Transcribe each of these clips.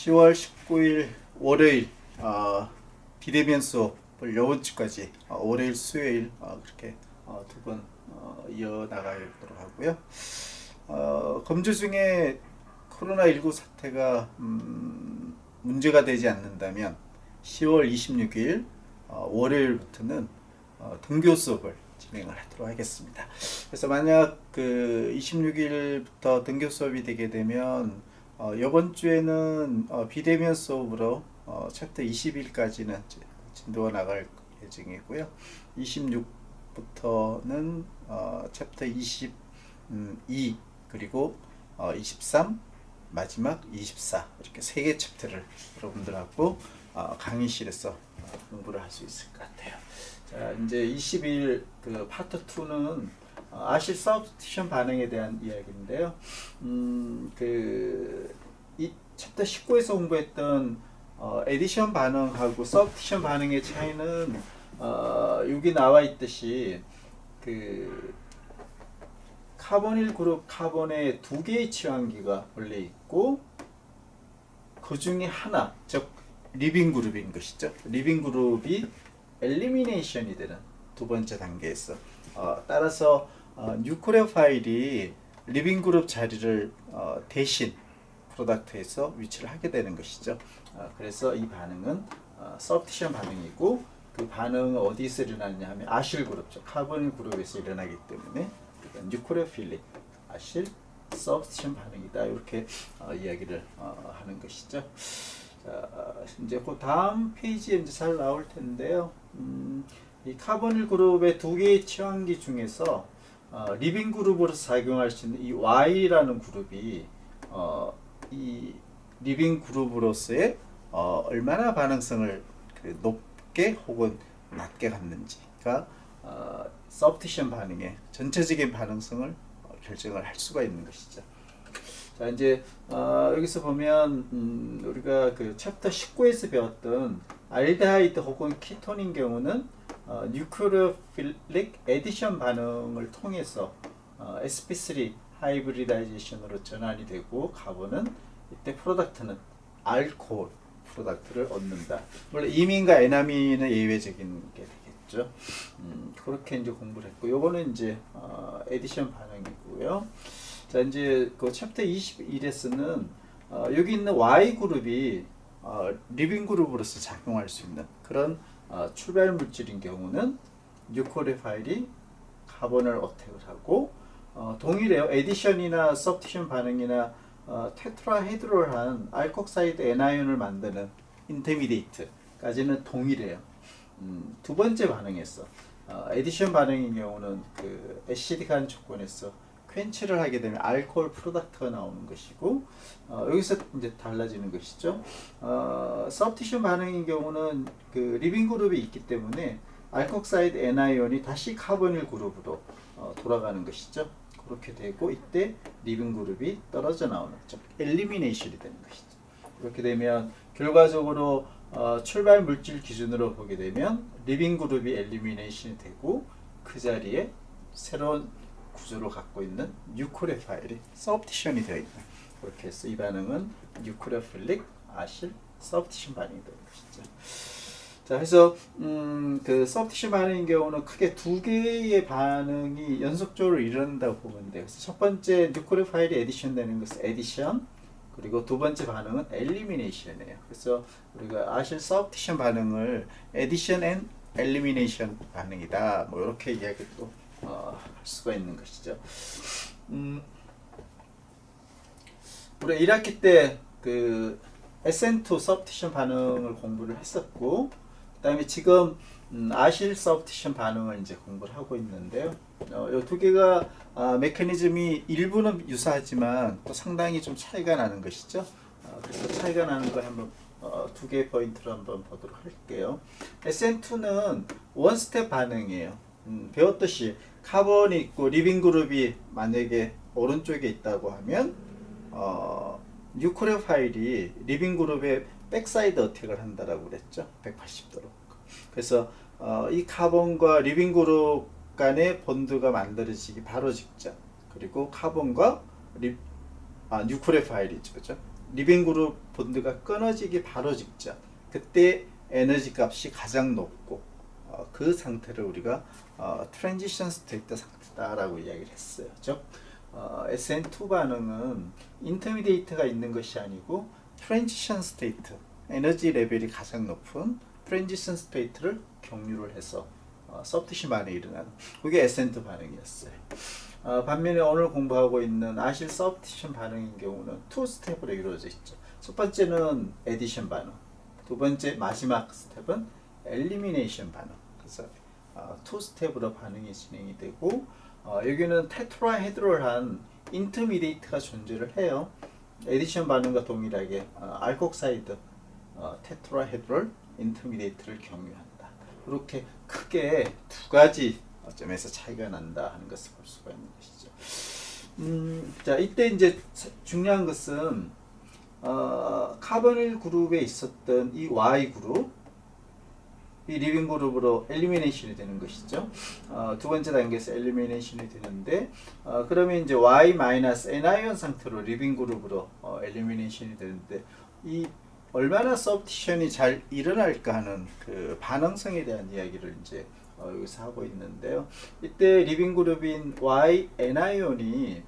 10월 19일 월요일 비대면 수업을 이번 주까지 월요일 수요일 그렇게 두 번 이어나가도록 하고요. 검주 중에 코로나19 사태가 문제가 되지 않는다면 10월 26일 월요일부터는 등교 수업을 진행을 하도록 하겠습니다. 그래서 만약 그 26일부터 등교 수업이 되게 되면 이번 주에는 비대면 수업으로 챕터 20일까지는 진도가 나갈 예정이고요. 26부터는 챕터 22 그리고 23 마지막 24 이렇게 세 개 챕터를 여러분들하고 강의실에서 공부를 할 수 있을 것 같아요. 자, 이제 20일 그 파트 2는 아실 서브스티션 반응에 대한 이야기인데요. 이 챕터 19에서 공부했던 에디션 반응하고 서브스티션 반응의 차이는 여기 나와 있듯이 그 카보닐 그룹 카본에 두 개의 치환기가 원래 있고 그 중에 하나, 즉 리빙 그룹인 것이죠. 리빙 그룹이 엘리미네이션이 되는 두 번째 단계에서 따라서 뉴클레오 파일이 리빙 그룹 자리를 대신 프로덕트에서 위치를 하게 되는 것이죠. 그래서 이 반응은 서브스티션 반응이고 그 반응은 어디서 일어나느냐 하면 아실 그룹, 즉 카본 그룹에서 일어나기 때문에 뉴클레오필릭 아실 서브스티션 반응이다 이렇게 이야기를 하는 것이죠. 자, 이제 그 다음 페이지에 이제 잘 나올 텐데요. 이 카보닐 그룹의 두 개의 치환기 중에서 리빙 그룹으로 작용할 수 있는 이 Y라는 그룹이 이 리빙 그룹으로서의 얼마나 반응성을 높게 혹은 낮게 갖는지가 서브스티션 반응의 전체적인 반응성을 결정을 할 수가 있는 것이죠. 자, 이제 여기서 보면 우리가 그 챕터 19에서 배웠던 알데하이드 혹은 키톤인 경우는 뉴클레오필릭 에디션 반응을 통해서 sp3 하이브리다이제이션으로 전환이 되고 카본은 이때 프로덕트는 알코올 프로덕트를 얻는다. 물론 이민과 에나민은 예외적인 게 되겠죠. 그렇게 이제 공부를 했고, 요거는 이제 에디션 반응이고요. 자, 이제 그 챕터 21에서는 여기 있는 Y 그룹이 리빙 그룹으로서 작용할 수 있는 그런 출발 물질인 경우는 뉴클레오 파일이 카본을 어택을 하고 동일해요. 에디션이나 서브스티션 반응이나 테트라헤드롤한 알콕사이드 애나이온을 만드는 인터미디에이트까지는 동일해요. 두 번째 반응에서 에디션 반응인 경우는 그 애시딕한 조건에서 퀸치를 하게 되면 알코올 프로덕트가 나오는 것이고 여기서 이제 달라지는 것이죠. 서브스티션 반응인 경우는 그 리빙 그룹이 있기 때문에 알콕사이드 애나이온이 다시 카보닐 그룹으로 돌아가는 것이죠. 그렇게 되고 이때 리빙 그룹이 떨어져 나오는, 즉 엘리미네이션이 되는 것이죠. 그렇게 되면 결과적으로 출발 물질 기준으로 보게 되면 리빙 그룹이 엘리미네이션이 되고 그 자리에 새로운 구조를 갖고 있는 뉴클레오 파일이 서브스티션이 되어 있는, 그렇게 해서 이 반응은 뉴클레오필릭 아실 서브스티션 반응이 되는 것이죠. 자, 그래서 그 서브스티션 반응인 경우는 크게 두 개의 반응이 연속적으로 일어난다고 보면 돼요. 그래서 첫 번째 뉴클레오 파일이 에디션 되는 것은 에디션, 그리고 두 번째 반응은 엘리미네이션이에요. 그래서 우리가 아실 서브스티션 반응을 에디션 앤 엘리미네이션 반응이다, 뭐 이렇게 이야기도 할 수가 있는 것이죠. 우리 1학기 때 그 SN2 서브스티션 반응을 공부를 했었고, 그 다음에 지금 아실 서브스티션 반응을 이제 공부를 하고 있는데요. 이 두 개가 메커니즘이 일부는 유사하지만 또 상당히 좀 차이가 나는 것이죠. 그래서 차이가 나는 걸 한번 두 개의 포인트로 한번 보도록 할게요. SN2는 원스텝 반응이에요. 배웠듯이 카본이 있고 리빙 그룹이 만약에 오른쪽에 있다고 하면 뉴클레오 파일이 리빙 그룹의 백사이드 어택을 한다라고 그랬죠. 180도로. 그래서 이 카본과 리빙 그룹 간의 본드가 만들어지기 바로 직전, 그리고 카본과 뉴클레오 파일이죠, 그죠? 리빙 그룹 본드가 끊어지기 바로 직전, 그때 에너지 값이 가장 높고 그 상태를 우리가 트랜지션 스테이트 상태다라고 이야기를 했어요. 즉 SN2 반응은 인터미디에이트가 있는 것이 아니고 트랜지션 스테이트, 에너지 레벨이 가장 높은 트랜지션 스테이트를 경유를 해서 서브티슈 반응이 일어나는, 그게 SN2 반응이었어요. 반면에 오늘 공부하고 있는 아실 서브티션 반응인 경우는 투 스텝으로 이루어져 있죠. 첫 번째는 에디션 반응, 두 번째 마지막 스텝은 엘리미네이션 반응. 그래서 투 스텝으로 반응이 진행이 되고, 여기는 테트라헤드럴한 인터미디에이트가 존재를 해요. 에디션 반응과 동일하게 알콕사이드 테트라헤드럴 인터미디에이트를 경유한다. 이렇게 크게 두 가지 점에서 차이가 난다 하는 것을 볼 수가 있는 것이죠. 자, 이때 이제 중요한 것은 카보닐 그룹에 있었던 이 Y 그룹, 이 리빙 그룹으로 엘리미네이션이 되는 것이죠. 두 번째 단계에서 엘리미네이션이 되는데, 그러면 이제 Y-Anion 상태로 리빙 그룹으로 엘리미네이션이 되는데, 이 얼마나 서브티션이 잘 일어날까 하는 그 반응성에 대한 이야기를 이제 여기서 하고 있는데요. 이때 리빙 그룹인 Y-Anion이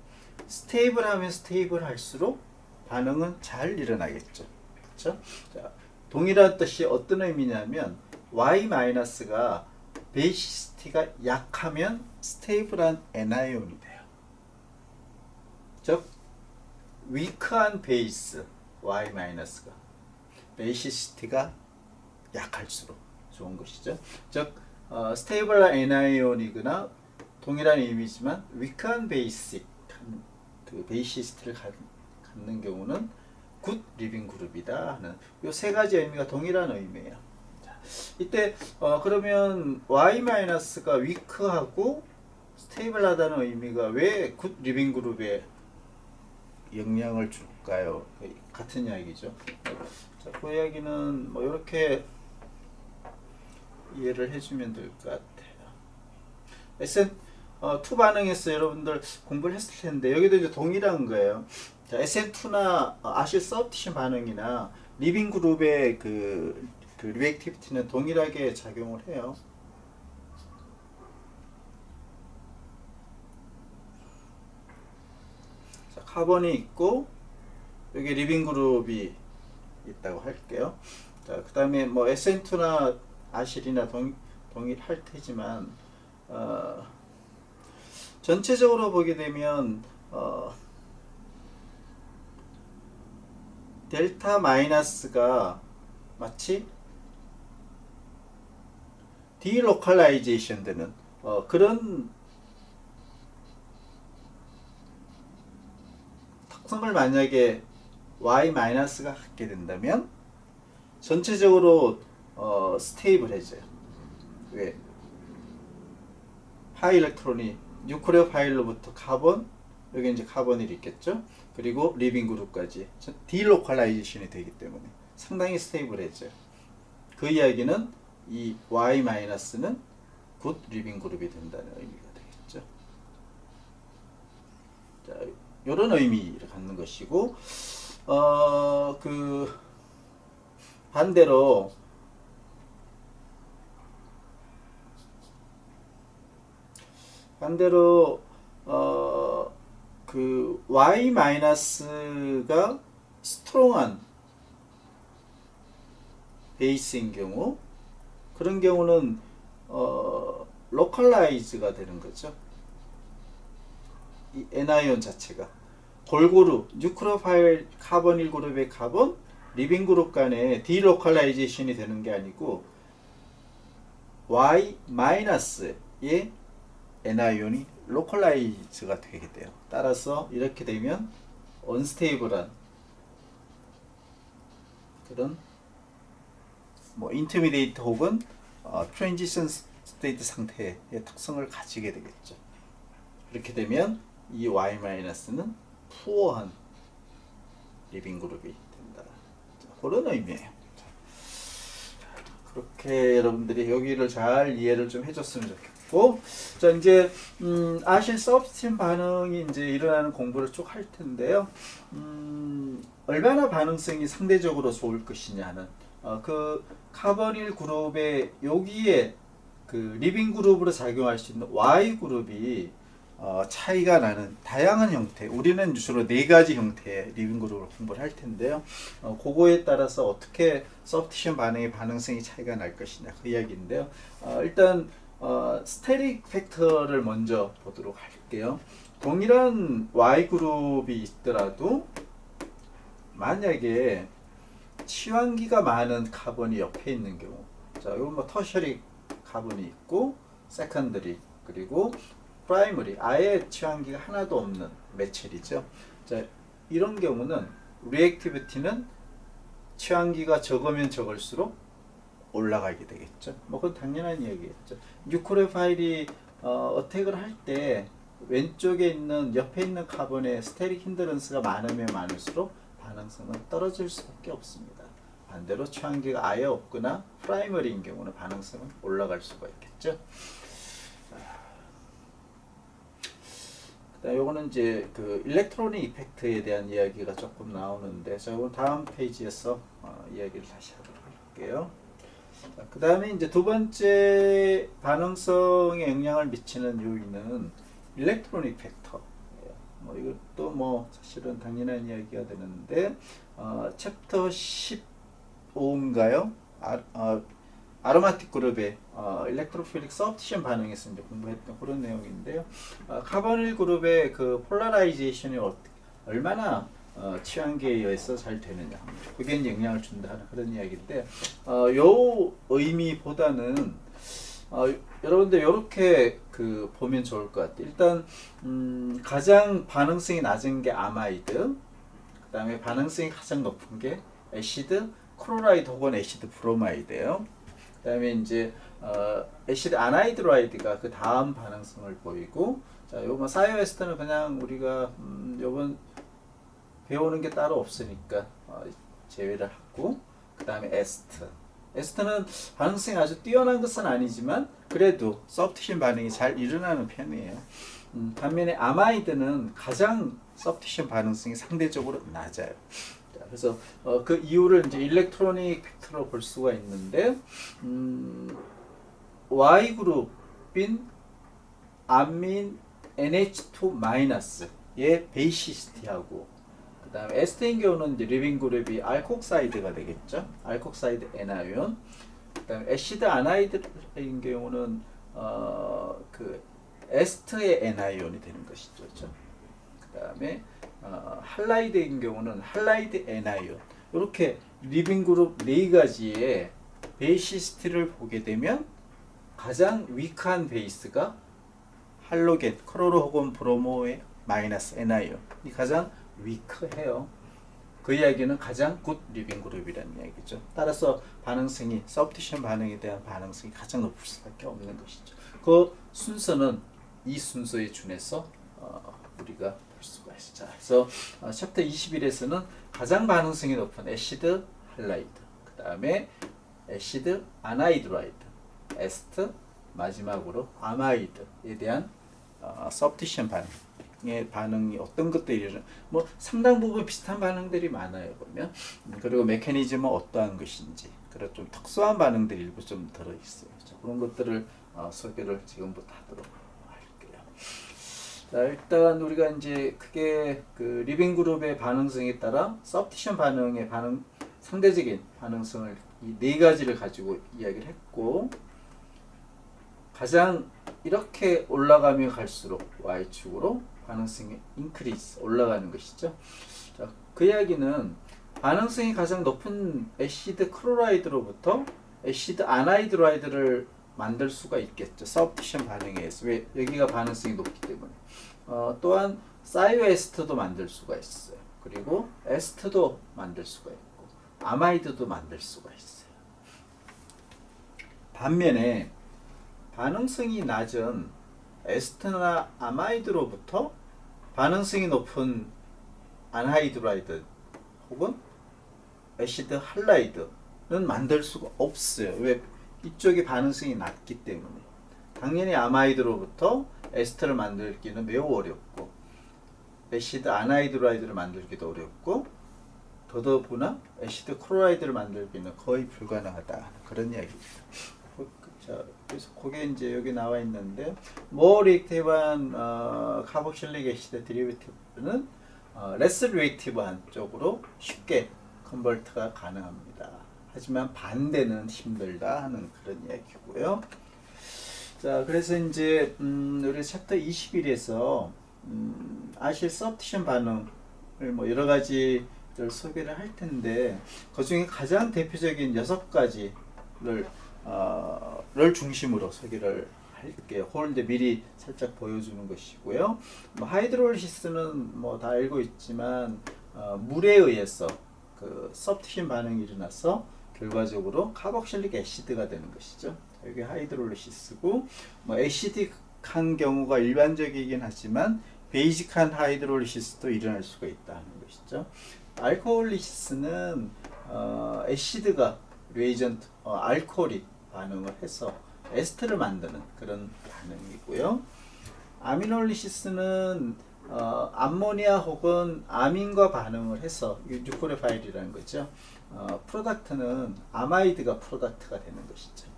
스테이블하면 스테이블할수록 반응은 잘 일어나겠죠. 그렇죠? 자, 동일한 뜻이 어떤 의미냐면 Y-가 베이시스티가 약하면 스테이블한 애나이온이 돼요. 즉 위크한 베이스 Y-가 베이시스티가 약할수록 좋은 것이죠. 즉 스테이블한 애나이온이거나 동일한 의미지만 위크한 베이식 그 베이시스티를 갖는 경우는 굿 리빙 그룹이다 하는 이 세 가지 의미가 동일한 의미예요. 자, 이때 그러면 Y-가 위크하고 스테이블하다는 의미가 왜 굿 리빙 그룹에 영향을 줄까요? 같은 이야기죠. 자, 그 이야기는 뭐 이렇게 이해를 해주면 될 것 같아요. SN2 반응에서 여러분들 공부를 했을 텐데 여기도 이제 동일한 거예요. 자, SN2나 아실 서브티션 반응이나 리빙 그룹의 그 리액티비티는 동일하게 작용을 해요. 자, 카본이 있고 여기 리빙 그룹이 있다고 할게요. 자, 그 다음에 뭐 SN2나 아실이나 동일할 테지만 전체적으로 보게 되면 델타 마이너스가 마치 디로컬라이제이션 되는 그런 특성을 만약에 Y-가 갖게 된다면 전체적으로 스테이블해져요. 왜? 파이 일렉트론이 뉴클레오 파일로부터 카본, 여기 이제 카본이 있겠죠. 그리고 리빙 그룹까지 디로컬라이제이션이 되기 때문에 상당히 스테이블해져요. 그 이야기는 이 Y-는 굿 리빙 그룹이 된다는 의미가 되겠죠. 자, 이런 의미를 갖는 것이고, 그 반대로 그 Y-가 스트롱한 베이스인 경우, 그런 경우는 로컬라이즈가 되는 거죠. 이 애나이온 자체가 골고루 뉴클레오파일 카본 1그룹의 카본, 리빙 그룹 간에 디로컬라이제이션이 되는 게 아니고 Y-의 애나이온이 로컬라이즈가 되게 돼요. 따라서 이렇게 되면 언스테이블한 그런 뭐 인터미디에이트 혹은 트랜지션 스테이트 상태의 특성을 가지게 되겠죠. 이렇게 되면 이 Y-는 푸어한 리빙 그룹이 된다. 자, 그런 의미예요. 그렇게 여러분들이 여기를 잘 이해를 좀 해줬으면 좋겠고, 있고, 자 이제 아신 서브스팀 반응이 이제 일어나는 공부를 쭉 할 텐데요. 얼마나 반응성이 상대적으로 좋을 것이냐는 그 카버닐 그룹의 여기에 그 리빙 그룹으로 작용할 수 있는 Y 그룹이 차이가 나는 다양한 형태, 우리는 주로 네 가지 형태의 리빙 그룹을 공부를 할 텐데요. 그거에 따라서 어떻게 서브티션 반응의 반응성이 차이가 날 것이냐 그 이야기인데요. 일단 스테릭 팩터를 먼저 보도록 할게요. 동일한 Y 그룹이 있더라도 만약에 치환기가 많은 카본이 옆에 있는 경우, 자 이건 뭐 터셔리 카본이 있고 세컨더리 그리고 프라이머리 아예 치환기가 하나도 없는 메첼이죠. 자 이런 경우는 리액티비티는 치환기가 적으면 적을수록 올라가게 되겠죠. 뭐 그건 당연한 이야기겠죠. 뉴크레오파일이 어택을 할 때 왼쪽에 있는 옆에 있는 카본의 스테릭 힌드런스가 많으면 많을수록 반응성은 떨어질 수밖에 없습니다. 반대로 치환기가 아예 없거나 프라이머리인 경우는 반응성은 올라갈 수가 있겠죠. 요거는 이제 그 일렉트로닉 이펙트에 대한 이야기가 조금 나오는데, 자, 이건 다음 페이지에서 이야기를 다시 하도록 할게요. 그 다음에 이제 두 번째 반응성에 영향을 미치는 요인은 일렉트로닉 팩터. 뭐 이것도 뭐 사실은 당연한 이야기가 되는데, 챕터 15인가요? 아로마틱 그룹의 일렉트로필릭 서브티션 반응에서 이제 공부했던 그런 내용인데요. 카보닐 그룹의 그 폴라라이제이션이 얼마나 치환기에 의해서 잘 되느냐, 그게 이제 영향을 준다 하는 그런 이야기인데, 요 의미보다는 여러분들 이렇게 그 보면 좋을 것 같아요. 일단 가장 반응성이 낮은 게 아마이드, 그 다음에 반응성이 가장 높은 게 애시드 크로라이드 혹은 애시드 브로마이드예요. 그 다음에 이제 애시드 아나이드라이드가 그 다음 반응성을 보이고, 자 요거 사이오에스터는 그냥 우리가 요번 배우는 게 따로 없으니까 제외를 하고, 그 다음에 에스트는 반응성이 아주 뛰어난 것은 아니지만 그래도 서브티션 반응이 잘 일어나는 편이에요. 반면에 아마이드는 가장 서브티션 반응성이 상대적으로 낮아요. 그래서 그 이유를 이제 일렉트로닉 팩터로 볼 수가 있는데, Y 그룹인 아민 NH2-의 베이시스티하고, 그 다음에 에스테인 경우는 이제 리빙 그룹이 알콕사이드가 되겠죠. 알콕사이드 애나이온. 그 다음에 애시드 아나이드인 경우는 그 에스트의 애나이온이 되는 것이죠. 그렇죠? 그 다음에 할라이드인 경우는 할라이드 애나이온. 이렇게 리빙 그룹 네 가지의 베이시스트를 보게 되면 가장 위크한 베이스가 할로겐, 크로로 혹은 브로모의 마이너스 애나이온이 가장 위크해요. 그 이야기는 가장 굿 리빙 그룹이라는 이야기죠. 따라서 반응성이, 서브티션 반응에 대한 반응성이 가장 높을 수밖에 없는 것이죠. 그 순서는 이 순서에 준해서 우리가 볼 수가 있죠. 그래서 챕터 21에서는 가장 반응성이 높은 애시드 할라이드, 그 다음에 애시드 아나이드라이드, 에스트, 마지막으로 아마이드에 대한 서브티션 반응의 반응이 어떤 것들이 뭐 상당 부분 비슷한 반응들이 많아요 보면. 그리고 메커니즘은 어떠한 것인지, 그리고 좀 특수한 반응들이 일부 좀 들어 있어요. 그런 것들을 소개를 지금부터 하도록 할게요. 자, 일단 우리가 이제 크게 그 리빙 그룹의 반응성에 따라 서브티션 반응의 상대적인 반응성을 이 네 가지를 가지고 이야기를 했고, 가장 이렇게 올라가면 갈수록 Y축으로 반응성이 인크리스, 올라가는 것이죠. 자, 그 이야기는 반응성이 가장 높은 애시드 크로라이드로부터 애시드 아나이드라이드를 만들 수가 있겠죠. 서브티션 반응에 의해서. 왜? 여기가 반응성이 높기 때문에. 또한 사이오에스트도 만들 수가 있어요. 그리고 에스트도 만들 수가 있고 아마이드도 만들 수가 있어요. 반면에 반응성이 낮은 에스트나 아마이드로부터 반응성이 높은 안하이드라이드 혹은 애시드 할라이드는 만들 수가 없어요. 왜? 이쪽이 반응성이 낮기 때문에. 당연히 아마이드로부터 에스터를 만들기는 매우 어렵고 애시드 아나이드라이드를 만들기도 어렵고 더더구나 애시드 클로라이드를 만들기는 거의 불가능하다 그런 이야기입니다. 자, 그래서 그게 이제 여기 나와 있는데 more reactive한 카복실릭 애시드 데리베이티브는 less reactive한 쪽으로 쉽게 컨버트가 가능합니다. 하지만 반대는 힘들다 하는 그런 이야기고요. 자, 그래서 이제 우리 챕터 21에서 아실 서브티션 반응을 뭐 여러 가지를 소개를 할 텐데 그 중에 가장 대표적인 6가지를 중심으로 소개를 할게요. 그걸 이제 미리 살짝 보여주는 것이고요. 뭐 하이드롤리시스는 뭐 다 알고 있지만 물에 의해서 그 서브티션 반응이 일어나서 결과적으로 카복실릭 애시드가 되는 것이죠. 여기 하이드롤리시스고 뭐 애시딕한 경우가 일반적이긴 하지만 베이직한 하이드롤리시스도 일어날 수가 있다는 것이죠. 알코올리시스는 애시드가 레이전트 알코올이 반응을 해서 에스터를 만드는 그런 반응이고요. 아미놀리시스는 암모니아 혹은 아민과 반응을 해서 뉴크레파일이라는 거죠. 프로덕트는 아마이드가 프로덕트가 되는 것이죠.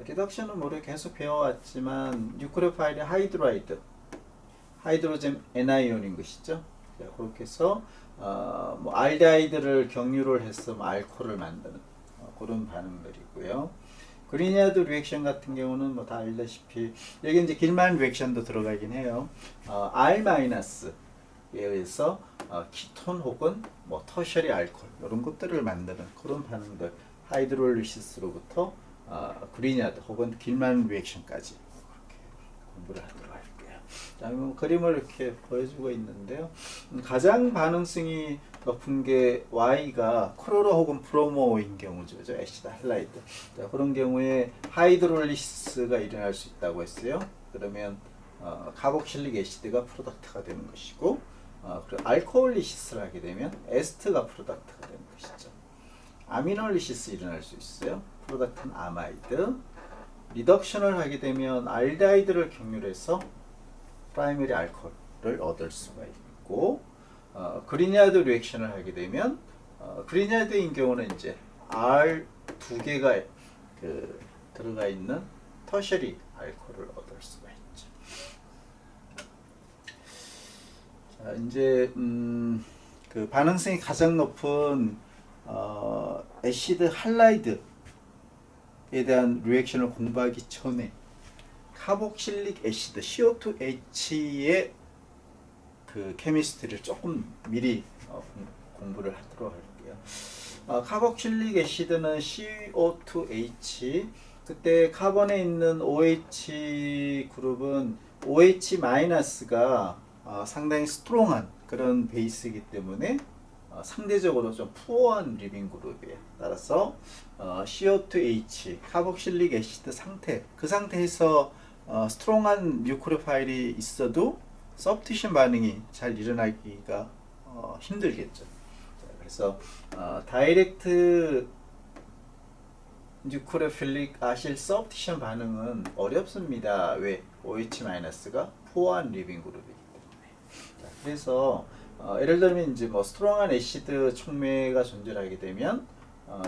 리덕션은 우리 계속 배워왔지만 뉴크레파일이 하이드로젠 애나이온인 것이죠. 그렇게 해서 뭐 알데하이드를 경유를 해서 알코올을 만드는 그런 반응들이고요. 그리니아드 리액션 같은 경우는 뭐 다 알다시피 여기 이제 길만 리액션도 들어가긴 해요. R-에 의해서 키톤 혹은 뭐 터셔리 알코올 이런 것들을 만드는 그런 반응들 하이드롤리시스로부터 그리니아드 혹은 길만 리액션까지 공부를 하도록 할게요. 자, 그림을 이렇게 보여주고 있는데요. 가장 반응성이 높은 게 Y가 크로로 혹은 브로모인 경우죠. 애시드 할라이드. 자, 그런 경우에 하이드롤리시스가 일어날 수 있다고 했어요. 그러면 카복실릭 애시드가 프로덕트가 되는 것이고 그리고 알코올리시스를 하게 되면 에스트가 프로덕트가 되는 것이죠. 아미놀리시스 일어날 수 있어요. 프로덕트는 아마이드. 리덕션을 하게 되면 알데하이드를 경유해서 프라이머리 알코올을 얻을 수가 있고 그리니아드 리액션을 하게 되면 그리니아드인 경우는 이제 R 2개가 들어가 있는 터셔리 알코올을 얻을 수가 있죠. 자, 이제 그 반응성이 가장 높은 애시드 할라이드에 대한 리액션을 공부하기 전에 카복실릭 애시드 CO2H의 그 케미스트리를 조금 미리 공부를 하도록 할게요. 카복실릭 애시드는 CO2H 그때 카본에 있는 OH 그룹은 OH-가 상당히 스트롱한 그런 베이스이기 때문에 상대적으로 좀 푸어한 리빙 그룹이에요. 따라서 CO2H 카복실릭 애시드 상태 그 상태에서 스트롱한 뉴크레파일이 있어도 서브티션 반응이 잘 일어나기가 힘들겠죠. 자, 그래서 다이렉트 뉴크레필릭 아실 서브티션 반응은 어렵습니다. 왜? OH-가 푸어한 리빙 그룹이기 때문에. 자, 그래서 예를 들면 이제 뭐 스트롱한 애시드 촉매가 존재하게 되면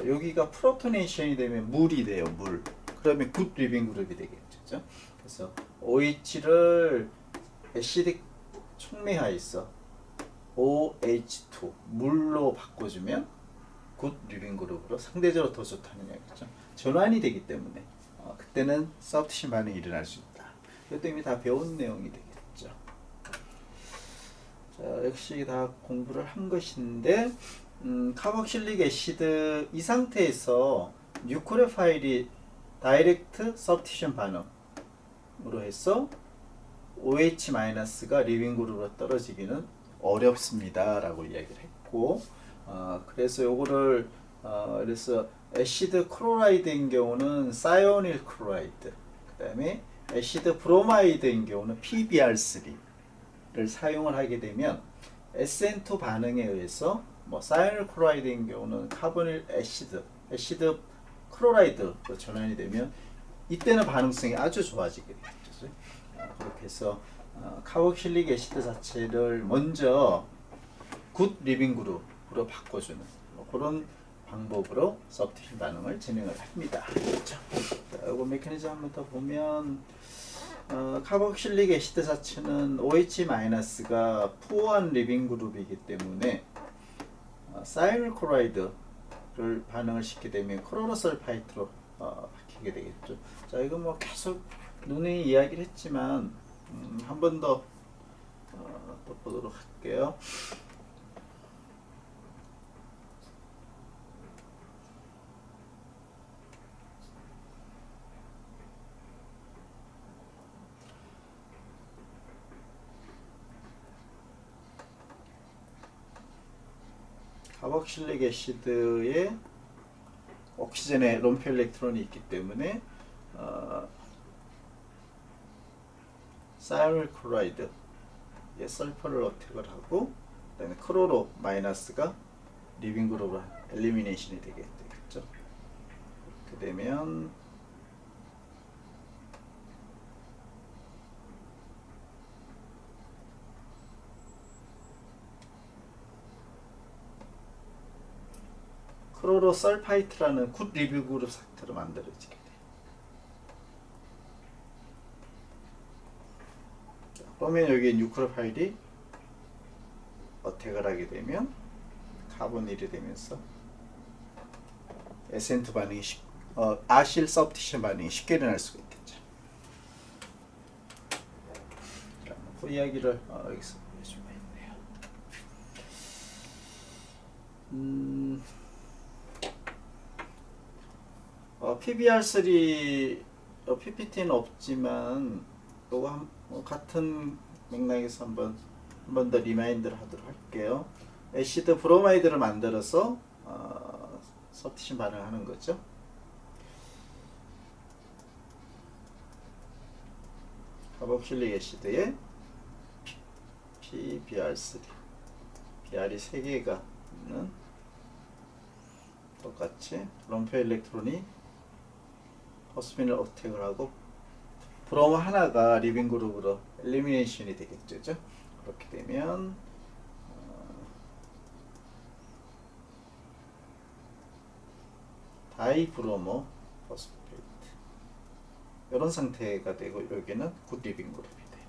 여기가 프로토네이션이 되면 물이 돼요. 물. 그러면 굿 리빙 그룹이 되겠죠. 그래서 OH를 애시드 촉매하여서 OH2 물로 바꿔주면 굿 리빙 그룹으로 상대적으로 더 좋다는 얘기죠. 전환이 되기 때문에 그때는 서브티션 반응이 일어날 수 있다. 이것도 이미 다 배운 내용이 되겠죠. 자, 역시 다 공부를 한 것인데 카복실릭 애시드 이 상태에서 뉴크레파일이 다이렉트 서브티션 반응으로 해서 OH-가 리빙 그룹으로 떨어지기는 어렵습니다 라고 이야기를 했고 그래서 요거를 그래서 애시드 클로라이드인 경우는 사이오닐 클로라이드 그 다음에 애시드 브로마이드인 경우는 PBr3를 사용을 하게 되면 SN2 반응에 의해서 뭐 사이오닐 클로라이드인 경우는 카보닐 애시드 클로라이드로 전환이 되면 이때는 반응성이 아주 좋아지게 되겠죠. 그렇게 해서 카복실릭 애시드 자체를 먼저 굿 리빙 그룹으로 바꿔주는 그런 방법으로 서브스티션 반응을 진행을 합니다. 그렇죠? 자, 이거 메커니즘 한번 더 보면 카복실릭 애시드 자체는 OH-가 푸어한 리빙 그룹이기 때문에 사이닐 클로라이드를 반응을 시키게 되면 크로로설파이트로 바뀌게 되겠죠. 자, 이거 뭐 계속 누누이 이야기를 했지만 한 번 더 또 보도록 할게요. 카복실릭 애시드에 옥시젠에 롬프 일렉트론이 있기 때문에 사이닐 클로라이드에 설퍼를 어택을 하고 그다음에 크로로 마이너스가 리빙 그룹으로 엘리미네이션이 되겠죠. 그렇게 되면 크로로설파이트라는 굿 리빙 그룹 상태로 만들어지게 돼요. 그러면 여기 뉴클레 파일이 어택을 하게 되면 카본일이 되면서 SN2 반응이 아실 서브스티션 반응이 쉽게 일어날 수가 있겠죠. 그 이야기를 여기서 보여주고 있네요. PBR3 PPT는 없지만 이거 같은 맥락에서 한 번 더 리마인드를 하도록 할게요. 애시드 브로마이드를 만들어서 서브스티션 반응을 하는 거죠. 카복실릭 애시드에 PBR3 BR이 3개가 있는 똑같이 롬프 일렉트론이 호스핀을 어택을 하고 브롬 하나가 리빙 그룹으로 엘리미네이션이 되겠죠. 그렇게 되면 다이브로모 포스페이트 이런 상태가 되고 여기는 굿 리빙 그룹이 돼요.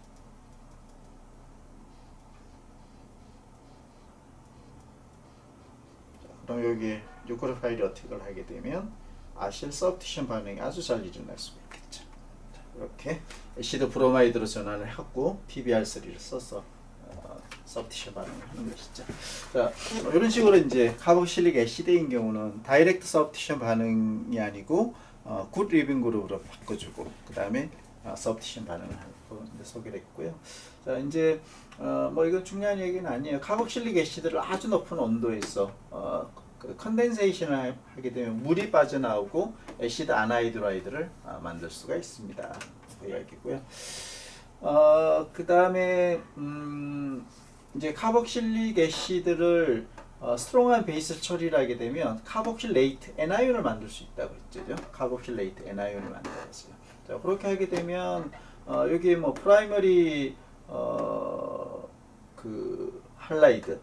자, 그럼 여기 뉴클레 파일이 어택을 하게 되면 아실 서브스티션 반응이 아주 잘 일어날 수가 있겠죠. 자, 이렇게 애시드 브로마이드로 전환을 하고 PBR3를 써서 서브스티션 반응을 하는 것이죠. 자, 이런 식으로 이제 카복실릭 애시드인 경우는 다이렉트 서브스티션 반응이 아니고 굿 리빙 그룹으로 바꿔주고 그 다음에 서브스티션 반응을 하고 소개를 했고요. 자, 이제 뭐 이건 중요한 얘기는 아니에요. 카복실릭 애시드를 아주 높은 온도에서 컨덴세이션을 하게 되면 물이 빠져나오고 애시드 아나이드라이드를 만들 수가 있습니다. 그 이야기고요. 그 다음에 이제 카복실릭 애시드를 스트롱한 베이스 처리를 하게 되면 카복실레이트 애나이온을 만들 수 있다고 했죠. 카복실레이트 애나이온을 만들었어요. 자, 그렇게 하게 되면 여기 뭐 프라이머리 그 할라이드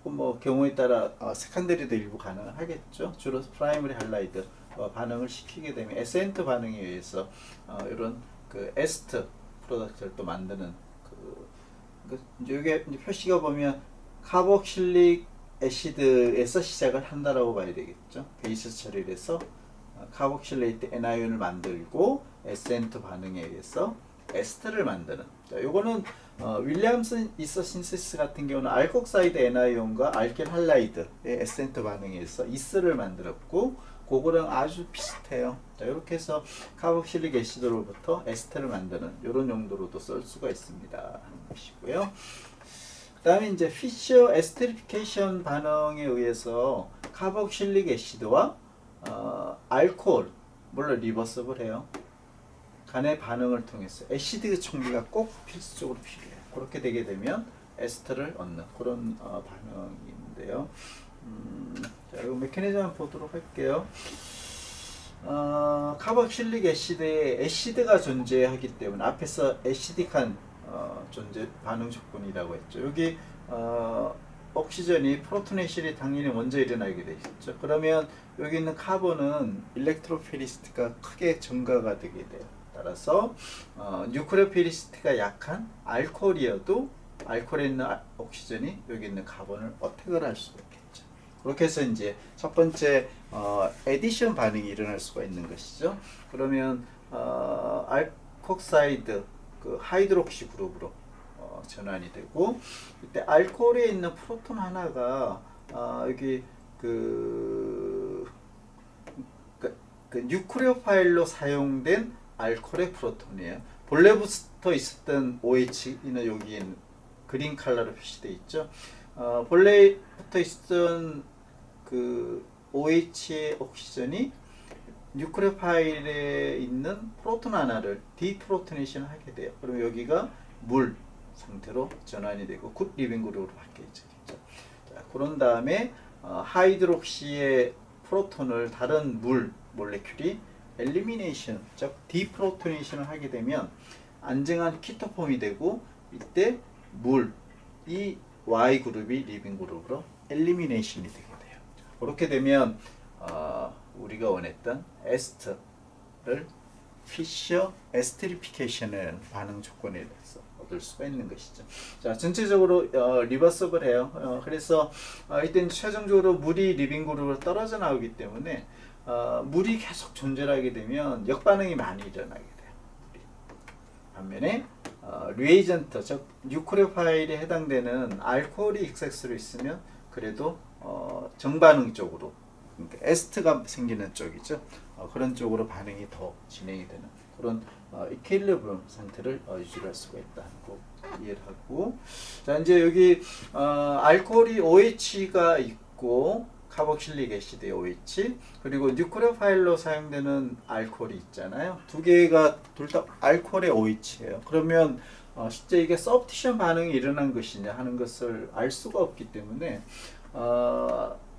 뭐 경우에 따라 세컨더리도 일부 가능하겠죠. 주로 프라이머리 할라이드 반응을 시키게 되면 에센트 반응에 의해서 이런 그 에스트 프로덕트를 또 만드는 이제 여기 표시가 보면 카복실릭 애시드에서 시작을 한다라고 봐야 되겠죠. 베이스 처리를 해서 카복실레이트 애나이온을 만들고 에센트 반응에 의해서 에스트를 만드는. 자, 요거는 윌리엄슨 이서신세스 같은 경우는 알콕사이드 애나이온과 알켄 할라이드의 에센트 반응에 의해서 이스를 만들었고 그거랑 아주 비슷해요. 자, 이렇게 해서 카복실릭 애시드로부터 에스테를 만드는 이런 용도로도 쓸 수가 있습니다 하는 것이고요. 그 다음에 이제 피셔 에스테리피케이션 반응에 의해서 카복실릭 애시드와 알코올 물론 리버서블 해요. 간의 반응을 통해서 애시드 총리가 꼭 필수적으로 필요해요. 그렇게 되게 되면 에스테를 얻는 그런 반응인데요. 자, 이거 메커니즘 한번 보도록 할게요. 카복실릭 애시드에 애시드가 존재하기 때문에 앞에서 애시딕한 존재 반응 조건이라고 했죠. 여기 옥시전이 프로토네실이 당연히 먼저 일어나게 되겠죠. 그러면 여기 있는 카본은 일렉트로피리시티가 크게 증가가 되게 돼요. 따라서 뉴크레오피리시티가 약한 알코올이어도 알코올에 있는 옥시전이 여기 있는 카본을 어택을 할 수가 있겠죠. 그렇게 해서 이제 첫 번째 에디션 반응이 일어날 수가 있는 것이죠. 그러면 알콕사이드 그 하이드록시 그룹으로 전환이 되고, 이때 알코올에 있는 프로톤 하나가 여기 그 뉴크레오파일로 사용된 알코올의 프로톤이에요. 본래 붙어 있었던 OH는 여기 그린 컬러로 표시되어 있죠. 본래 붙어 있었던 그 OH의 옥시전이 뉴크레오파일에 있는 프로톤 하나를 디프로토네이션 하게 돼요. 그럼 여기가 물 상태로 전환이 되고 굿 리빙 그룹으로 바뀌어있죠. 자, 그런 다음에 하이드록시의 프로톤을 다른 물 몰레큘이 엘리미네이션, 즉 디프로토네이션을 하게 되면 안정한 키토폼이 되고, 이때 물이 Y그룹이 리빙 그룹으로 엘리미네이션이 되게 돼요. 그렇게 되면 우리가 원했던 에스터를 피셔 에스테리피케이션을 반응 조건에 대해서 얻을 수가 있는 것이죠. 자, 전체적으로 리버서블 해요. 그래서 이때 최종적으로 물이 리빙 그룹으로 떨어져 나오기 때문에 물이 계속 존재하게 되면 역반응이 많이 일어나게 돼요. 반면에 리에이전트, 즉 뉴크레오파일에 해당되는 알코올이 익세스로 있으면 그래도 정반응 쪽으로, 그러니까 에스트가 생기는 쪽이죠. 그런 쪽으로 반응이 더 진행이 되는 그런 이퀄리브럼 상태를 유지할 수가 있다는 거 이해를 하고, 자 이제 여기 알코올이 OH가 있고 카복실릭 애시드의 OH, 그리고 뉴크레오파일로 사용되는 알코올이 있잖아요. 두 개가 둘 다 알코올의 OH예요. 그러면 실제 이게 서브티션 반응이 일어난 것이냐 하는 것을 알 수가 없기 때문에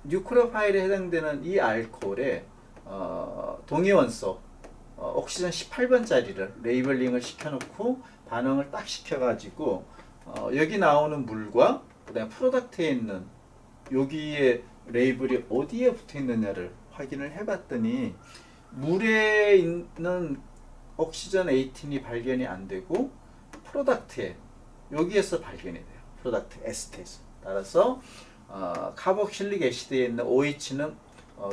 뉴크레오파일에 해당되는 이 알코올에 동위원소 옥시전 18번짜리를 레이블링을 시켜놓고 반응을 딱 시켜가지고 여기 나오는 물과 그다음에 프로덕트에 있는 여기에 레이블이 어디에 붙어 있느냐를 확인을 해봤더니 물에 있는 옥시전 18이 발견이 안 되고 프로덕트에 여기에서 발견이 돼요. 프로덕트 에스테에서. 따라서 카복실릭 애시드에 있는 OH는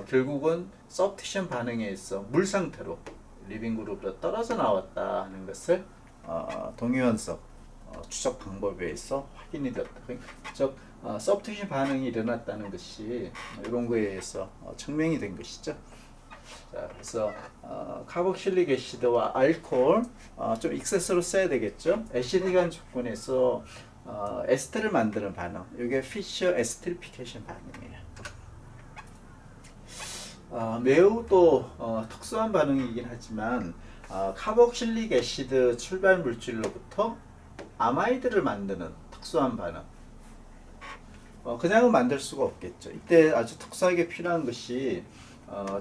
결국은 서브티션 반응에 의해서 물 상태로 리빙 그룹으로 떨어져 나왔다 하는 것을 동위원석 추적 방법에 의해서 확인이 되었다. 즉 서브티션 반응이 일어났다는 것이 이런 거에 의해서 증명이 된 것이죠. 자, 그래서 카복실릭 애시드와 알코올 좀 익세스로 써야 되겠죠. 애시딕한 조건에서 에스테를 만드는 반응, 이게 피셔 에스테리피케이션 반응이에요. 매우 또 특수한 반응이긴 하지만 카복실릭 애시드 출발 물질로부터 아마이드를 만드는 특수한 반응, 그냥은 만들 수가 없겠죠. 이때 아주 특수하게 필요한 것이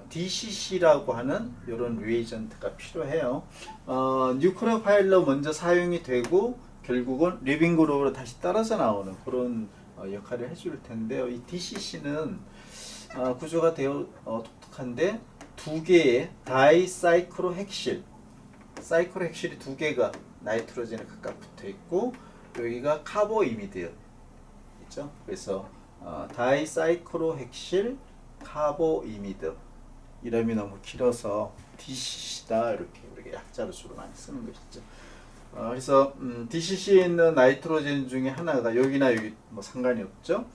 DCC라고 하는 이런 리에이전트가 필요해요. 뉴크레오파일로 먼저 사용이 되고 결국은 리빙 그룹으로 다시 떨어져 나오는 그런 역할을 해줄 텐데요. 이 DCC는 구조가 되어 독특한데 두 개의 다이사이클로헥실, 사이클로헥실이 두 개가 나이트로젠에 각각 붙어 있고 여기가 카보이미드 있죠. 그래서 다이사이클로헥실 카보이미드, 이름이 너무 길어서 DCC다 이렇게 우리가 약자로 주로 많이 쓰는 것이죠. 그래서 DCC에 있는 나이트로젠 중에 하나가 여기나 여기 뭐 상관이 없죠.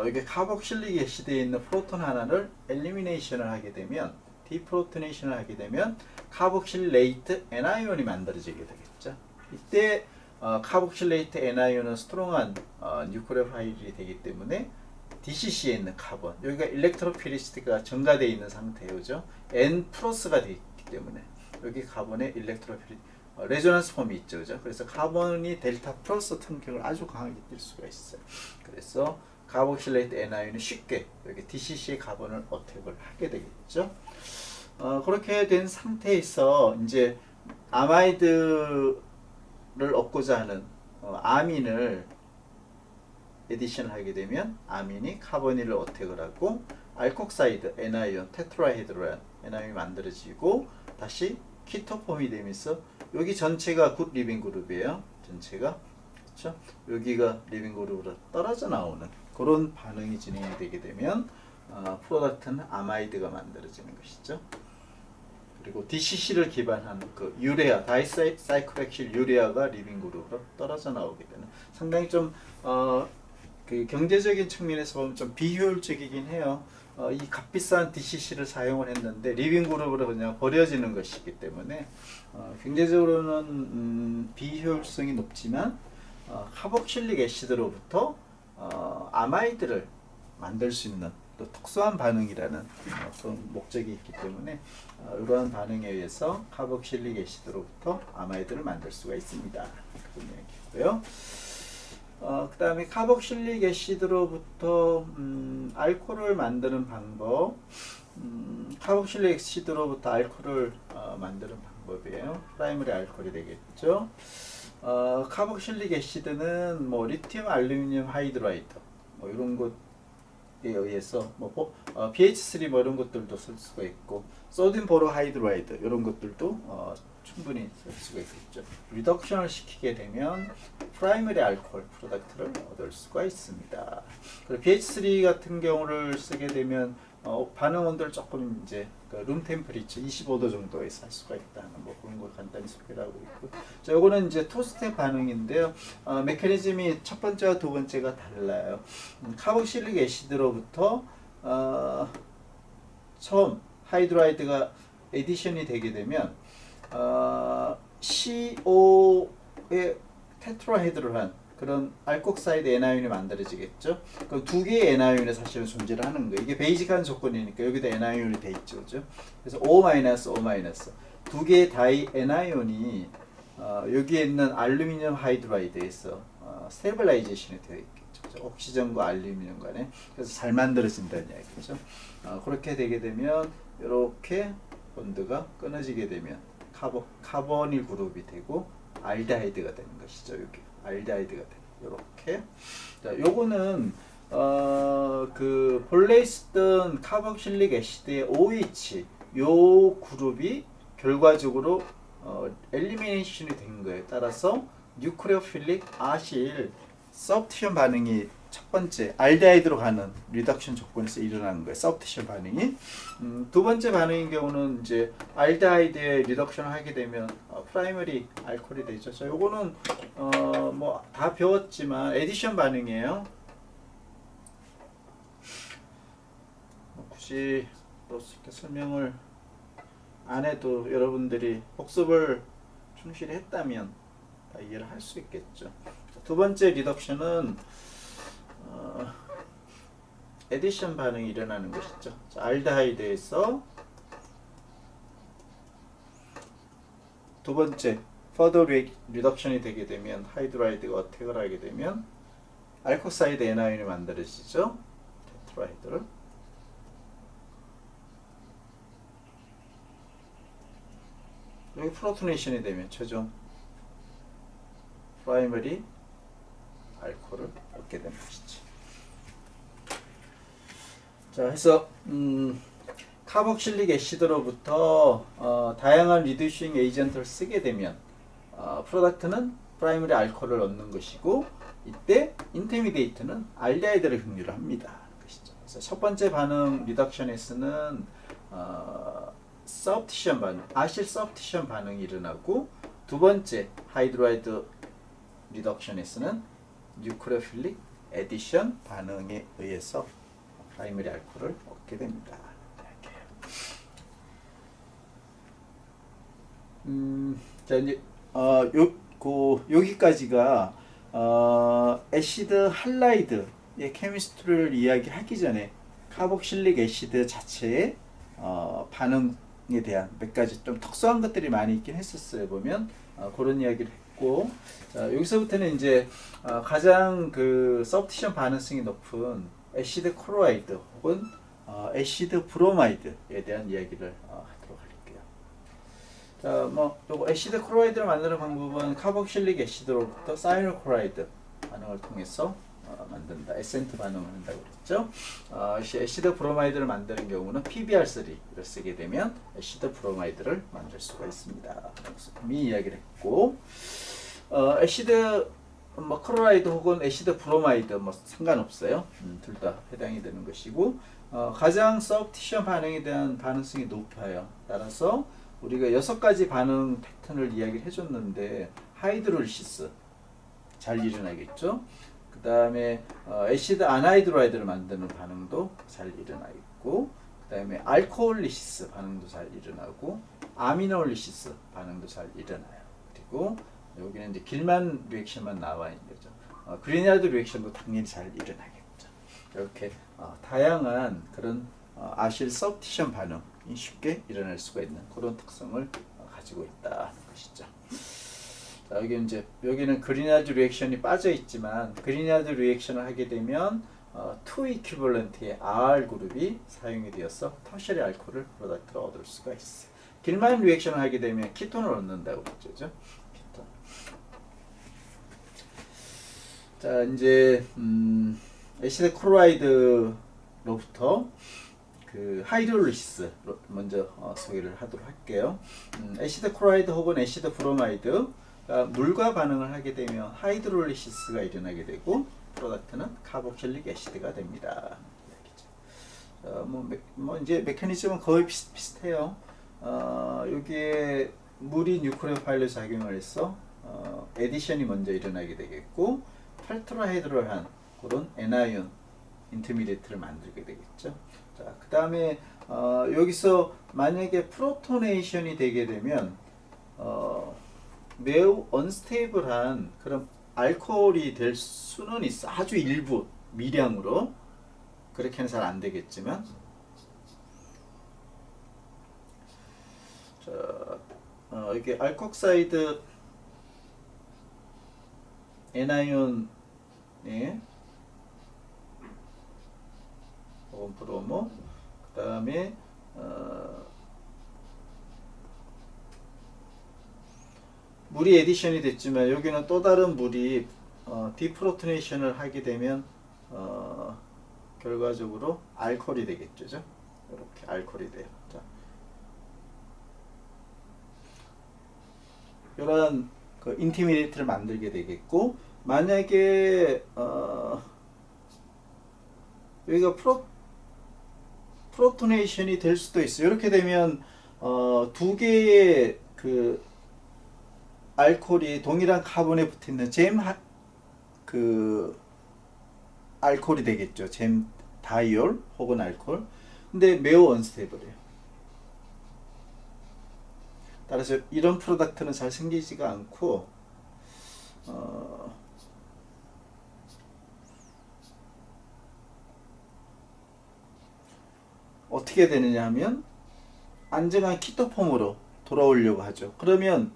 여기 카복실릭 애시드에 있는 프로톤 하나를 엘리미네이션을 하게 되면, 디프로토네이션을 하게 되면 카복실레이트 애나이온이 만들어지게 되겠죠. 이때 카복실레이트 애나이온은 스트롱한 뉴크레오파일이 되기 때문에 DCC에 있는 카본, 여기가 일렉트로피리시티가 증가되어 있는 상태죠. N 플러스가 되어 있기 때문에 여기 카본에 일렉트로피리 레조넌스 폼이 있죠, 그죠? 그래서 카본이 델타 플러스 통격을 아주 강하게 띌 수가 있어요. 그래서 카복실레이트 애나이온이 쉽게 여기 DCC의 카본을 어택을 하게 되겠죠. 그렇게 된 상태에서 이제 아마이드를 얻고자 하는 아민을 에디션을 하게 되면 아민이 카보닐을 어택을 하고 알콕사이드 애나이온 테트라헤드로안 애나이온이 만들어지고 다시 키토폼이 되면서 여기 전체가 굿 리빙 그룹이에요. 전체가 그렇죠? 여기가 리빙 그룹으로 떨어져 나오는 그런 반응이 진행이 되게 되면 프로덕트는 아마이드가 만들어지는 것이죠. 그리고 DCC를 기반한 그 유레아, 다이사이클엑실 유레아가 리빙 그룹으로 떨어져 나오게 되는 상당히 좀 그 경제적인 측면에서 보면 좀 비효율적이긴 해요. 이 값비싼 DCC를 사용을 했는데 리빙 그룹으로 그냥 버려지는 것이기 때문에 경제적으로는 비효율성이 높지만 카복실릭 애시드로부터 아마이드를 만들 수 있는 또 특수한 반응이라는 그런 목적이 있기 때문에 이러한 반응에 의해서 카복실릭 애시드로부터 아마이드를 만들 수가 있습니다. 그런 얘기고요. 그 다음에 카복실릭 애시드로부터 알코올을 만드는 방법. 카복실릭 애시드로부터 알코올을 만드는 방법이에요. 프라이머리 알코올이 되겠죠. 카복실릭 애시드는 뭐 리튬 알루미늄 하이드라이드 뭐 이런 것에 의해서 뭐 BH3 뭐 이런 것들도 쓸 수가 있고 소디움 보로 하이드라이드 이런 것들도 충분히 쓸 수가 있겠죠. 리덕션을 시키게 되면 프라이머리 알코올 프로덕트를 얻을 수가 있습니다. 그리고 BH3 같은 경우를 쓰게 되면 반응 온도를 조금 이제 룸 템퍼리처 25도 정도에서 할 수가 있다는 뭐 그런 걸 간단히 소개를 하고 있고, 자, 요거는 이제 투 스텝 반응인데요. 메커니즘이 첫 번째와 두 번째가 달라요. 카복실릭 애시드로부터 처음 하이드라이드가 에디션이 되게 되면 CO의 테트라헤드를 한 그런 알콕사이드 애나이온이 만들어지겠죠. 그럼 두 개의 애나이온이 사실은 존재를 하는 거예요. 이게 베이직한 조건이니까 여기다 애나이온이 돼 있죠, 그죠? 그래서 O-, O- 두 개의 다이 애나이온이 여기에 있는 알루미늄 하이드라이드에서 스테빌라이제이션이 되어 있겠죠, 그죠? 옥시전과 알루미늄 간에. 그래서 잘 만들어진다는 이야기죠. 그렇게 되게 되면 이렇게 본드가 끊어지게 되면 카보닐 그룹이 되고 알데하이드가 되는 것이죠. 여기 알데하이드가 되는 이렇게. 자, 요거는 그 본래 있던 카복실릭 애시드의 OH 요 그룹이 결과적으로 엘리미네이션이 된 거에 따라서 뉴크레오필릭 아실 서브티션 반응이 첫 번째 알데하이드로 가는 리덕션 조건에서 일어나는 거예요. 서브티션 반응이. 두 번째 반응인 경우는 이제 알데하이드에 리덕션을 하게 되면 프라이머리 알코올이 되죠. 자, 요거는 뭐 다 배웠지만 에디션 반응이에요. 굳이 또 이렇게 설명을 안 해도 여러분들이 복습을 충실히 했다면 다 이해를 할 수 있겠죠. 두 번째 리덕션은 에디션 반응이 일어나는 것이죠. 자, 알데하이드에서 두 번째 퍼더 리덕션이 되게 되면 하이드라이드가 어택을 하게 되면 알코사이드 애나이온이 만들어지죠. 테트라헤드를. 여기 프로토네이션이 되면 최종 프라이머리 알코올을 얻게 되는 것이죠. 자, 해서 카복실릭 애시드로부터 다양한 리듀싱 에이전트를 쓰게 되면 프로덕트는 프라이머리 알코올을 얻는 것이고, 이때 인터미디에이트는 알데하이드를含유를 합니다. 그래서 첫 번째 반응 리덕션에서는 서브티션 반응, 아실 서브티션 반응이 일어나고, 두 번째 하이드라이드 리덕션에서는 뉴크레오필릭 에디션 반응에 의해서 프라이머리 알코올을 얻게 됩니다. 자, 이제 여기까지가 애시드 할라이드의 케미스트리를 이야기하기 전에 카복실릭 애시드 자체의 반응에 대한 몇 가지 좀 특수한 것들이 많이 있긴 했었어요. 보면 그런 이야기를 했고, 자, 여기서부터는 이제 가장 그 서브티션 반응성이 높은 애시드 클로라이드 혹은 애시드 브로마이드에 대한 이야기를 하도록 자, 뭐 요거 애시드 클로라이드를 만드는 방법은 카복실릭 애시드로부터 사이놀 클로라이드 반응을 통해서 만든다. 에센트 반응을 한다고 그랬죠. 애시드 브로마이드를 만드는 경우는 PBr3를 쓰게 되면 애시드 브로마이드를 만들 수가 있습니다. 이미 이야기를 했고, 애시드 뭐 클로라이드 혹은 애시드 브로마이드 뭐 상관없어요. 둘 다 해당이 되는 것이고, 가장 서브티션 반응에 대한 반응성이 높아요. 따라서 우리가 6가지 반응 패턴을 이야기를 해줬는데 하이드롤리시스 잘 일어나겠죠. 그 다음에 애시드 아나이드라이드를 만드는 반응도 잘 일어나겠고, 그 다음에 알코올리시스 반응도 잘 일어나고, 아미노올리시스 반응도 잘 일어나요. 그리고 여기는 이제 길만 리액션만 나와 있는 거죠. 그리나드 리액션도 당연히 잘 일어나겠죠. 이렇게 다양한 그런 아실 서브티션 반응이 쉽게 일어날 수가 있는 그런 특성을 가지고 있다는 것이죠. 자, 여기는 그리나드 리액션이 빠져 있지만, 그리나드 리액션을 하게 되면 2 이퀴벌런트의 R 그룹이 사용이 되어서 터셔리 알코올을 프로덕트로 얻을 수가 있어요. 길만 리액션을 하게 되면 키톤을 얻는다고 그랬죠. 키톤. 자, 이제 애시드 클로라이드로부터 그 하이드롤리시스 먼저 소개를 하도록 할게요. 애시드 클로라이드 혹은 애시드 브로마이드 물과 반응을 하게 되면 하이드롤리시스가 일어나게 되고, 프로덕트는 카복실릭 애시드가 됩니다. 뭐 이제 메커니즘은 거의 비슷해요. 여기에 물이 뉴클레오 파일로 작용을 해서 에디션이 먼저 일어나게 되겠고, 탈트라하이드롤한 그런 에나이온 인터미디에이트를 만들게 되겠죠. 자, 그 다음에 여기서 만약에 프로토네이션이 되게 되면 매우 언스테이블한 그런 알코올이 될 수는 있어. 아주 일부 미량으로. 그렇게는 잘 안 되겠지만, 자, 이게 알콕사이드 에나이온에 혹은 브로모, 그 다음에 물이 에디션이 됐지만, 여기는 또 다른 물이 디프로토네이션을 하게 되면 결과적으로 알코올이 되겠죠. 이렇게 알코올이 돼요. 자, 이런 그 인터미디에이트를 만들게 되겠고, 만약에 여기가 프로토네이션이 될 수도 있어요. 이렇게 되면 두 개의 그 알코올이 동일한 카본에 붙어 있는 그 알코올이 되겠죠. 잼 다이올 혹은 알코올. 근데 매우 언스테이블해요. 따라서 이런 프로덕트는 잘 생기지가 않고, 어떻게 되느냐 하면 안정한 키토폼으로 돌아오려고 하죠. 그러면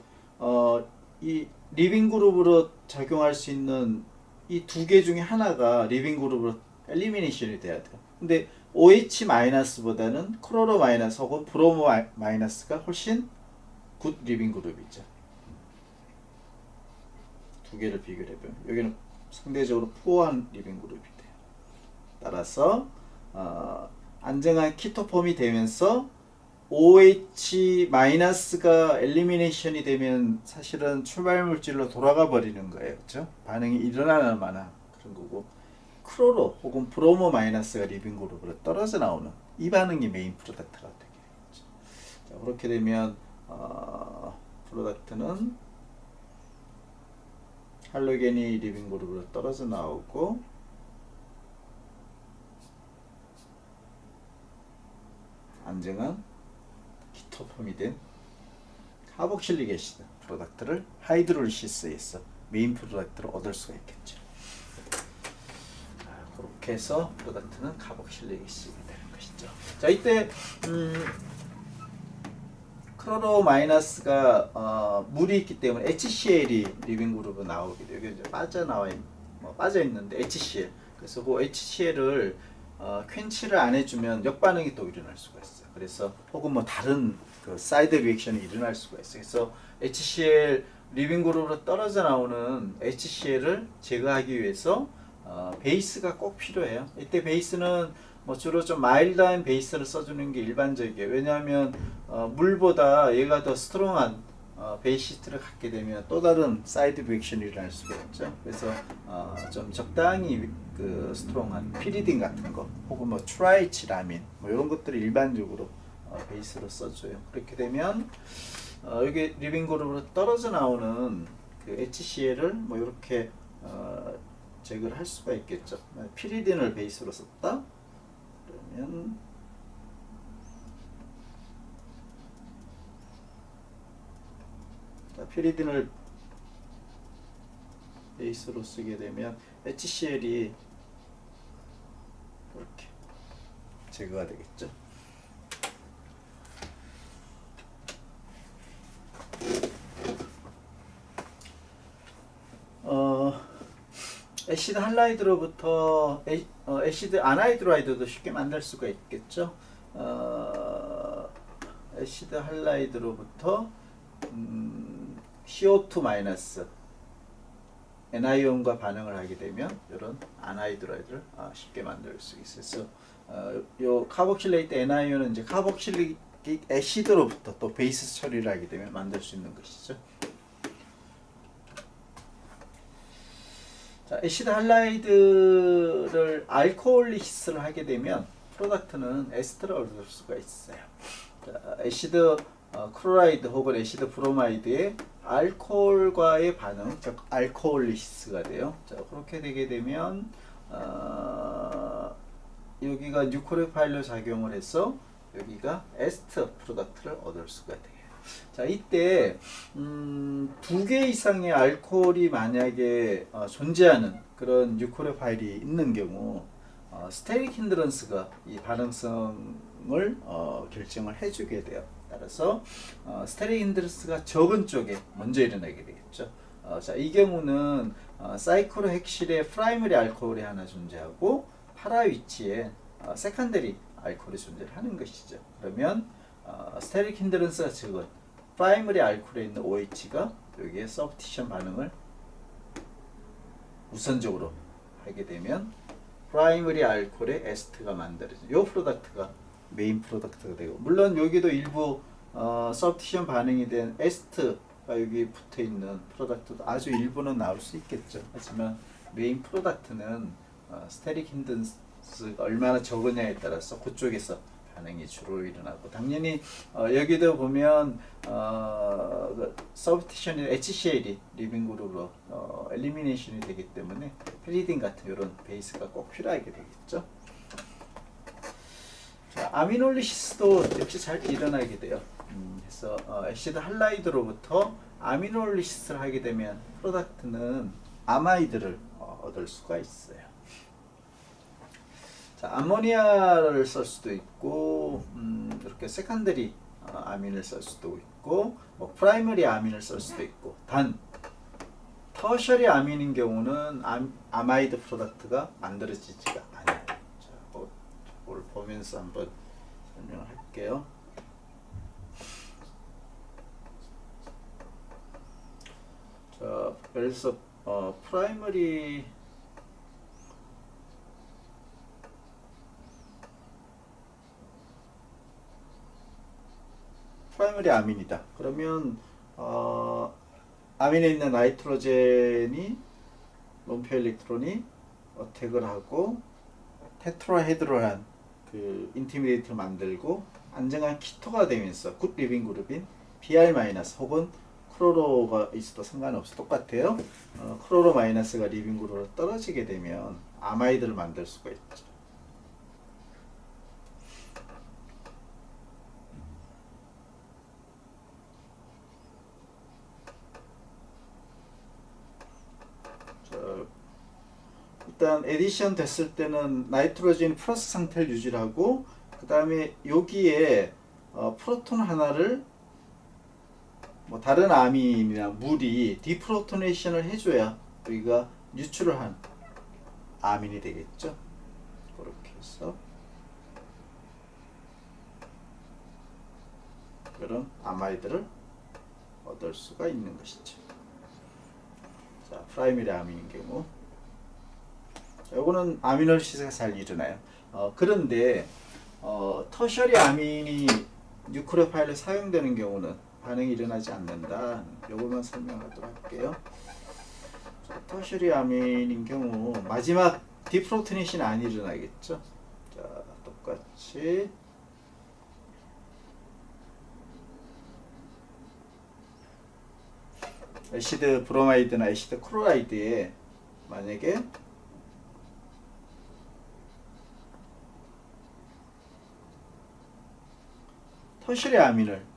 이 리빙 그룹으로 작용할 수 있는 이 두 개 중에 하나가 리빙 그룹으로 엘리미네이션이 돼야 돼요. 근데 OH-보다는 크로로 마이너스 혹은 브로모 마이너스가 훨씬 굿 리빙 그룹이죠. 두 개를 비교해보면 여기는 상대적으로 푸어한 리빙 그룹이 돼요. 따라서 안정한 키토폼이 되면서 OH-가 엘리미네이션이 되면 사실은 출발 물질로 돌아가 버리는 거예요. 그렇죠? 반응이 일어나는 만한 그런 거고, 크로로 혹은 브로모 마이너스가 리빙 그룹으로 떨어져 나오는 이 반응이 메인 프로덕트가 되게 되겠죠. 자, 그렇게 되면 프로덕트는 할로겐이 리빙 그룹으로 떨어져 나오고, 안정한 키토폼이 된 카복실릭 애시드 프로덕트를 하이드롤리시스에서 메인 프로덕트를 얻을 수가 있겠죠. 그렇게 해서 프로덕트는 카복실릭 애시드가 되는 것이죠. 자, 이때 크로로 마이너스가 물이 있기 때문에 HCl이 리빙 그룹으로 나오게 돼요. 여기 이제 빠져 있는데 HCl. 그래서 그 HCl을 퀸치를 안 해주면 역반응이 또 일어날 수가 있어요. 그래서 혹은 뭐 다른 그 사이드 리액션이 일어날 수가 있어요. 그래서 HCl 리빙 그룹으로 떨어져 나오는 HCl을 제거하기 위해서 베이스가 꼭 필요해요. 이때 베이스는 뭐 주로 좀 마일드한 베이스를 써주는 게 일반적이에요. 왜냐하면 물보다 얘가 더 스트롱한 베이시스트를 갖게 되면 또 다른 사이드 리액션이 일어날 수가 있죠. 그래서 좀 적당히 그 스트롱한 피리딘 같은 거 혹은 뭐 트라이치라민 뭐 이런 것들을 일반적으로 베이스로 써줘요. 그렇게 되면 여기 리빙 그룹으로 떨어져 나오는 그 HCl을 뭐 이렇게 제거를 할 수가 있겠죠. 피리딘을 베이스로 썼다. 그러면 피리딘을 베이스로 쓰게 되면 HCl이 이렇게 제거가 되겠죠. 애시드 할라이드로부터 애시드 아나이드라이드도 쉽게 만들 수가 있겠죠. 애시드 할라이드로부터 CO2 마이너스 Ni온과 반응을 하게 되면 이런 아나이드라이드를 쉽게 만들 수 있어서 요 카복실레이트 Ni온은 이제 카복실릭 애시드로부터 또 베이스 처리를 하게 되면 만들 수 있는 것이죠. 자, 애시드 할라이드를 알코올리시스를 하게 되면 프로덕트는 에스터를 얻을 수가 있어요. 자, 애시드 클로라이드 혹은 애시드 브로마이드의 알코올과의 반응, 즉 알코올리시스가 돼요. 자, 그렇게 되게 되면 여기가 뉴크레오파일로 작용을 해서 여기가 에스터 프로덕트를 얻을 수가 돼요. 자, 이때 두 개 이상의 알코올이 만약에 존재하는 그런 뉴크레오파일이 있는 경우 스테릭 힌드런스가 이 반응성을 결정을 해주게 돼요. 따라서 스테릭 힌드런스가 적은 쪽에 먼저 일어나게 되겠죠. 자, 이 경우는 사이클로헥실에 프라이머리 알코올이 하나 존재하고 파라 위치에 세컨더리 알코올이 존재를 하는 것이죠. 그러면 스테릭 힌드런스가 적은 프라이머리 알코올에 있는 OH가 여기에 서브티션 반응을 우선적으로 하게 되면 프라이머리 알코올의 에스트가 만들어져요. 이 프로덕트가 메인 프로덕트가 되고, 물론 여기도 일부 서브티션 반응이 된 에스트가 여기 붙어 있는 프로덕트도 아주 일부는 나올 수 있겠죠. 하지만 메인 프로덕트는 스테릭 힌드런스가 얼마나 적으냐에 따라서 그쪽에서 반응이 주로 일어나고, 당연히 여기도 보면 서브티션이 HCl이 리빙 그룹으로 엘리미네이션이 되기 때문에 피리딘 같은 이런 베이스가 꼭 필요하게 되겠죠. 자, 아미놀리시스도 역시 잘 일어나게 돼요. 그래서 애시드 할라이드로부터 아미놀리시스를 하게 되면 프로덕트는 아마이드를 얻을 수가 있어요. 자, 아모니아를 쓸 수도 있고, 이렇게 세컨더리 아민을 쓸 수도 있고, 뭐 프라이머리 아민을 쓸 수도 있고, 단 터셔리 아민인 경우는 아마이드 프로덕트가 만들어지지가 않아요. 자, 그걸 보면서 한번 설명을 할게요. 자, 예를 들어서 프라이머리 아민이다. 그러면 아민에 있는 나이트로젠이 론페 일렉트론이 어택을 하고 테트라헤드로한 그 인티미데이트를 만들고 안정한 키토가 되면서 굿 리빙 그룹인 Br- 혹은 크로로가 있어도 상관없어, 똑같아요. 크로로 마이너스가 리빙 그룹으로 떨어지게 되면 아마이드를 만들 수가 있죠. 일단 에디션 됐을 때는 나이트로젠 플러스 상태를 유지하고, 그 다음에 여기에 프로톤 하나를 뭐 다른 아민이나 물이 디프로토네이션을 해줘야 여기가 유출을 한 아민이 되겠죠. 그렇게 해서 그런 아마이드를 얻을 수가 있는 것이죠. 자, 프라이머리 아민인 경우, 요거는 아미노시스가 잘 일어나요. 그런데 터셔리 아민이 뉴크레오파일에 사용되는 경우는 반응이 일어나지 않는다. 요것만 설명하도록 할게요. 자, 터셔리 아민인 경우 마지막 디프로트닛이 안 일어나겠죠. 자, 똑같이 애시드 브로마이드나 애시드 클로라이드에 만약에 터셔리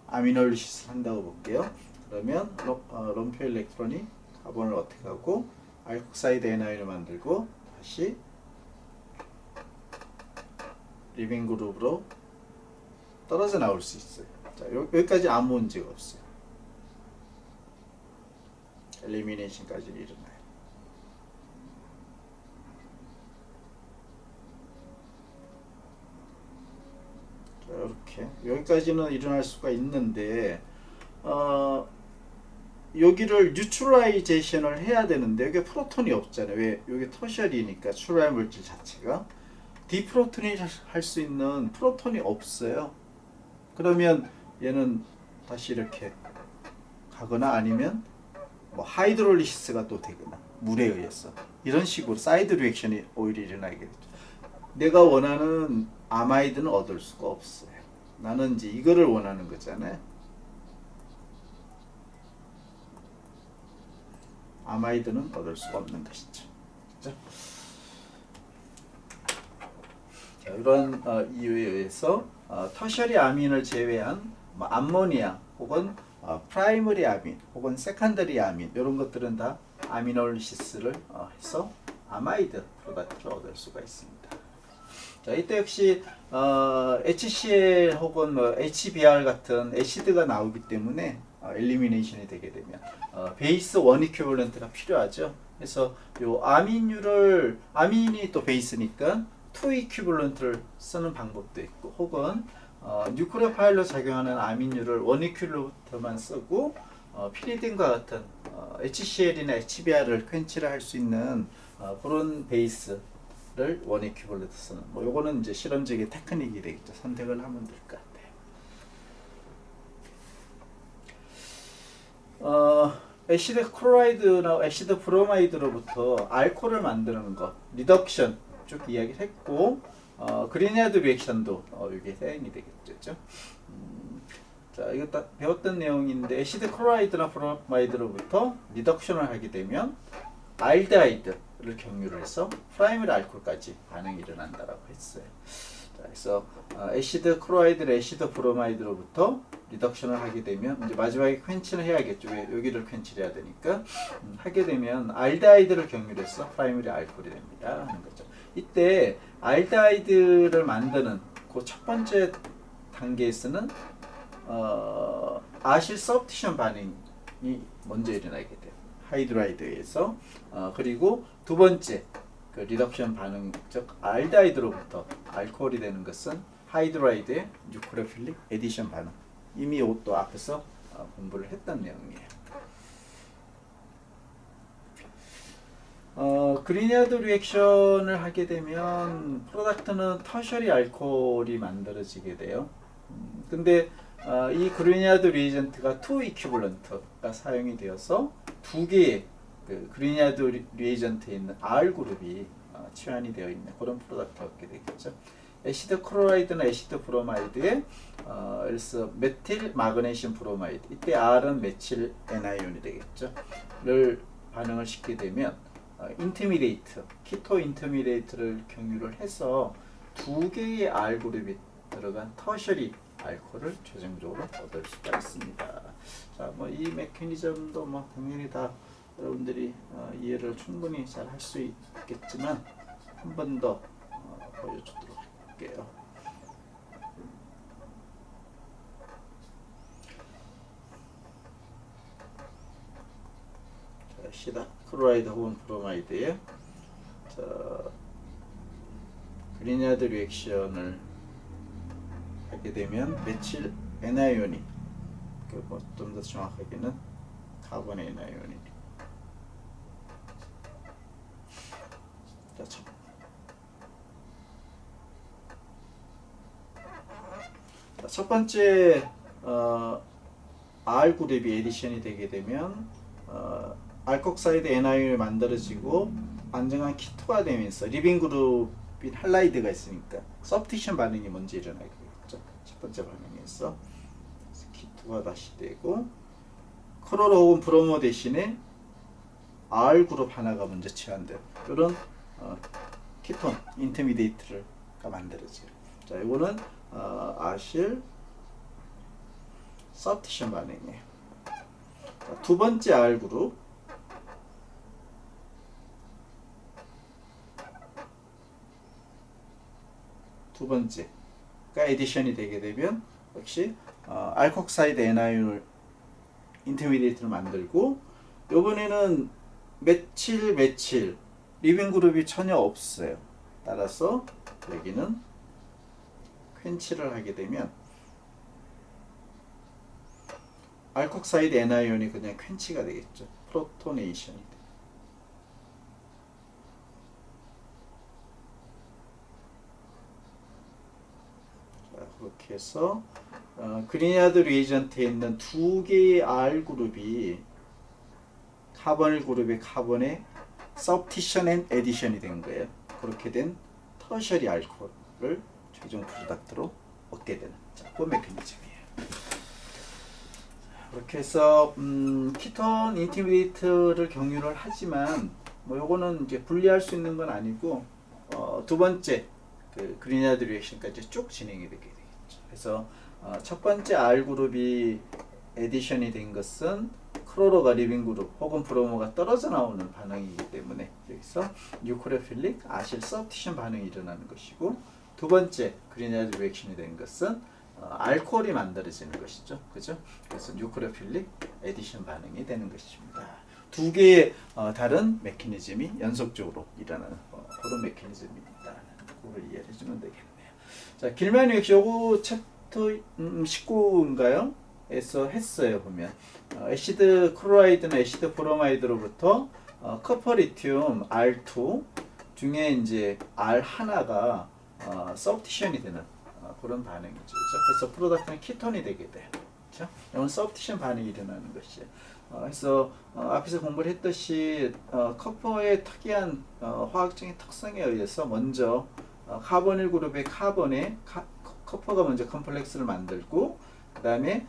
아미놀리시스 한다고 볼게요. 그러면 럼표 일렉트론이 카본을 어떻게 하고 알kok사이드 애나이온을 만들고 다시 리빙 그룹으로 떨어져 나올 수 있어요. 자, 여기까지 아무 문제가 없어요. 엘리미네이션까지 일어나요. 자, 이렇게 여기까지는 일어날 수가 있는데 여기를 뉴트럴라이제이션을 해야 되는데 여기 프로톤이 없잖아요. 왜? 여기 터셔리니까 출발 물질 자체가 디프로토닛 할 수 있는 프로톤이 없어요. 그러면 얘는 다시 이렇게 가거나 아니면 뭐 하이드롤리시스가 또 되거나 물에 의해서 이런 식으로 사이드 리액션이 오히려 일어나게 되죠. 내가 원하는 아마이드는 얻을 수가 없어요. 나는 이제 이거를 원하는 거잖아요. 아마이드는 얻을 수가 없는 것이죠. 그렇죠? 자, 이런 이유에 의해서 터셔리 아민을 제외한 뭐 암모니아 혹은 프라이머리 아민 혹은 세컨더리 아민 이런 것들은 다 아미놀리시스를 해서 아마이드 프로덕트를 얻을 수가 있습니다. 자, 이때 역시 HCl 혹은 뭐 HBr 같은 애시드가 나오기 때문에 엘리미네이션이 되게 되면 베이스 원 이퀴벌런트가 필요하죠. 그래서 요 아민이 또 베이스니까 투 이퀴벌런트를 쓰는 방법도 있고 혹은 뉴크레오파일로 작용하는 아민유를 원 이퀴벌런트만 쓰고 피리딘과 같은 HCl이나 HBr을 퀸치를 할 수 있는 그런 베이스를 원 이퀴벌런트 쓰는 뭐 요거는 이제 실험적인 테크닉이 되겠죠. 선택을 하면 될 것 같아요. 애시드 클로라이드나 애시드 브로마이드로부터 알코올을 만드는 것, 리덕션 쭉 이야기를 했고 그리니아드 리액션도 이게 사용이 되겠죠. 자, 이거 다 배웠던 내용인데 애시드 클로라이드나 브로마이드로부터 리덕션을 하게 되면 알데하이드를 경유를 해서 프라이머리 알코올까지 반응이 일어난다라고 했어요. 자, 그래서 애시드 클로라이드, 애시드 브로마이드로부터 리덕션을 하게 되면 이제 마지막에 퀸치를 해야겠죠. 왜? 여기를 퀸치를 해야 되니까 하게 되면 알데하이드를 경유를 해서 프라이머리 알코올이 됩니다 하는 거죠. 이때 알데하이드를 만드는 그 첫 번째 단계에서는 아실 서브스티션 반응이 먼저 일어나게 돼요. 하이드라이드에서 그리고 두 번째 그 리덕션 반응, 즉 알데하이드로부터 알코올이 되는 것은 하이드라이드의 뉴크레오필릭 에디션 반응. 이미 이것도 앞에서 공부를 했던 내용이에요. 그리니아드 리액션을 하게 되면 프로덕트는 터셔리 알코올이 만들어지게 돼요. 근데 이 그리니아드 리에이전트가 투 이퀴벌런트가 사용이 되어서 두 개의 그 그리니아드 리에이전트에 있는 R 그룹이 치환이 되어 있는 그런 프로덕트가 얻게 되겠죠. 애시드 클로라이드나 애시드 브로마이드에 그래서 메틸 마그네슘 브로마이드, 이때 R은 메칠 애나이온이 되겠죠. 를 반응을 시키게 되면 인터미디에이트, 키토 인터미디에이트를 경유를 해서 두 개의 R 그룹이 들어간 터셔리 알코올을 최종적으로 얻을 수가 있습니다. 자, 뭐 이 메커니즘도 뭐 당연히 다 여러분들이 이해를 충분히 잘 할 수 있겠지만 한 번 더 보여주도록 할게요. 자, 시다 클로라이드 혹은 브로마이드에 자, 그리냐드 리액션을 하게 되면 메칠 애나이온이, 좀 더 정확하게는 카본 애나이온이. 첫 번째 R 그룹이 에디션이 되게 되면 알콕사이드 애나이온이 만들어지고 안정한 키토가 되면서 리빙 그룹인 할라이드가 있으니까 서브티션 반응이 먼저 일어나게 되겠죠. 첫 번째 반응에서 키토가 다시 되고 크로로 혹은 브로모 대신에 R 그룹 하나가 먼저 취한돼요. 이런 키톤 인터미디에이트가 만들어져요. 자, 이거는 아실 서브티션 반응이에요. 자, 두 번째 R 그룹, 두 번째가 에디션이 되게 되면 역시 알콕사이드 애나이온을 인터미디에이트를 만들고, 이번에는 메칠 리빙 그룹이 전혀 없어요. 따라서 여기는 퀸치를 하게 되면 알콕사이드 애나이온이 그냥 퀸치가 되겠죠. 프로토네이션이 돼. 자, 그렇게 해서 그리냐드 리에이전트에 있는 두 개의 R 그룹이 카보닐 그룹의 카본에 서브티션 앤 에디션이 된 거예요. 그렇게 된 터셔리 알코올을 최종 프로덕트로 얻게 되는 그 메커니즘이에요. 그렇게 해서 키톤 인터미디에이트를 경유를 하지만 요거는 이제 분리할 수 있는 건 아니고 두 번째 그 그리냐드 리액션까지 쭉 진행이 되게 되겠죠. 그래서 첫 번째 R 그룹이 에디션이 된 것은 크로로가 리빙 그룹 혹은 브로모가 떨어져 나오는 반응이기 때문에 여기서 뉴크레필릭 아실 서브티션 반응이 일어나는 것이고, 두 번째 그리냐드 리액션이 된 것은 알코올이 만들어지는 것이죠. 그죠? 그래서 뉴크레필릭 에디션 반응이 되는 것입니다. 두 개의 다른 메커니즘이 연속적으로 일어나는 그런 메커니즘입니다. 그걸 이해해 주면 되겠네요. 자, 길만 리액션 요거 챕터 19인가요? 에서 했어요. 보면 애시드 클로라이드나 애시드 브로마이드로부터 커퍼리튬 R2 중에 이제 R 하나가 서브티션이 되는 그런 반응이죠. 그렇죠? 그래서 프로덕트는 키톤이 되게 돼요. 그렇죠? 이건 서브티션 반응이 일어나는 것이에요. 그래서 앞에서 공부를 했듯이 커퍼의 특이한 화학적인 특성에 의해서 먼저 카보닐 그룹의 카본에 커퍼가 먼저 컴플렉스를 만들고, 그 다음에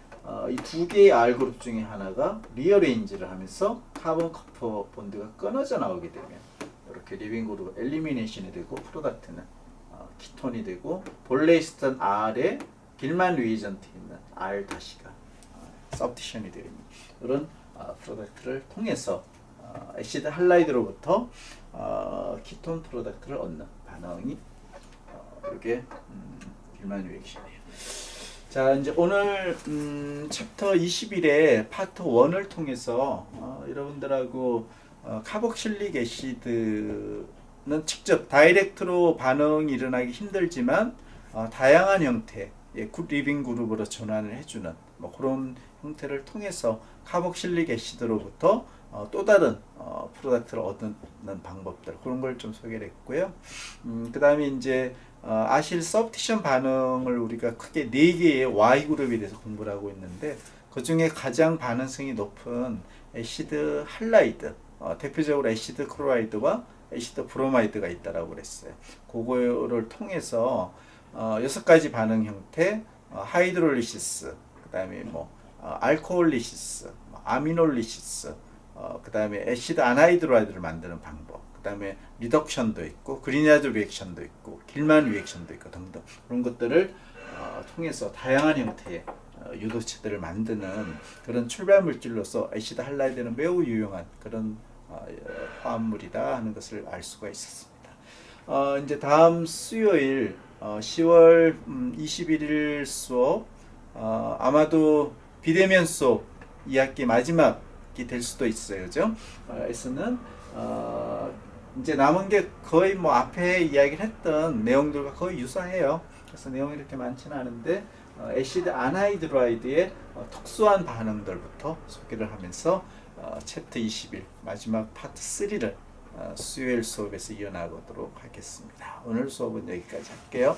이 두 개의 R 그룹 중에 하나가 리어레인지를 하면서 카본 커퍼 본드가 끊어져 나오게 되면 이렇게 리빙 그룹 엘리미네이션이 되고 프로덕트는 키톤이 되고, 본래 있었던 R에 길만 리에이전트 있는 R 다시가 서브티션이 되어 있는 이런 프로덕트를 통해서 애시드 할라이드로부터 키톤 프로덕트를 얻는 반응이 이게 길만 리액션이에요. 자, 이제 오늘 챕터 21의 파트 1을 통해서 여러분들하고 카복실릭 애시드는 직접 다이렉트로 반응이 일어나기 힘들지만 다양한 형태의 굿 리빙 그룹으로 전환을 해주는 그런 형태를 통해서 카복실릭 애시드로부터 또 다른 프로덕트를 얻는 방법들, 그런 걸 좀 소개를 했고요. 그 다음에 이제 아실 서브티션 반응을 우리가 크게 4개의 Y그룹에 대해서 공부를 하고 있는데, 그 중에 가장 반응성이 높은 애시드 할라이드, 대표적으로 애시드 클로라이드와 애시드 브로마이드가 있다라고 그랬어요. 그거를 통해서 6가지 반응 형태, 하이드롤리시스, 그 다음에 알코올리시스, 아미놀리시스, 그 다음에 애시드 아나이드라이드를 만드는 방법, 그 다음에 리덕션도 있고 그리냐드 리액션도 있고 길만 리액션도 있고 등등, 그런 것들을 통해서 다양한 형태의 유도체들을 만드는 그런 출발 물질로서 애시드 할라이드는 매우 유용한 그런 화합물이다 하는 것을 알 수가 있었습니다. 이제 다음 수요일 10월 21일 수업, 아마도 비대면 수업 2학기 마지막이 될 수도 있어요. 그죠? 에서는 이제 남은 게 거의 뭐 앞에 이야기를 했던 내용들과 거의 유사해요. 그래서 내용이 이렇게 많지는 않은데 애시드 안하이드라이드의 특수한 반응들부터 소개를 하면서 챕터 21 마지막 파트 3를 수요일 수업에서 이어나가도록 하겠습니다. 오늘 수업은 여기까지 할게요.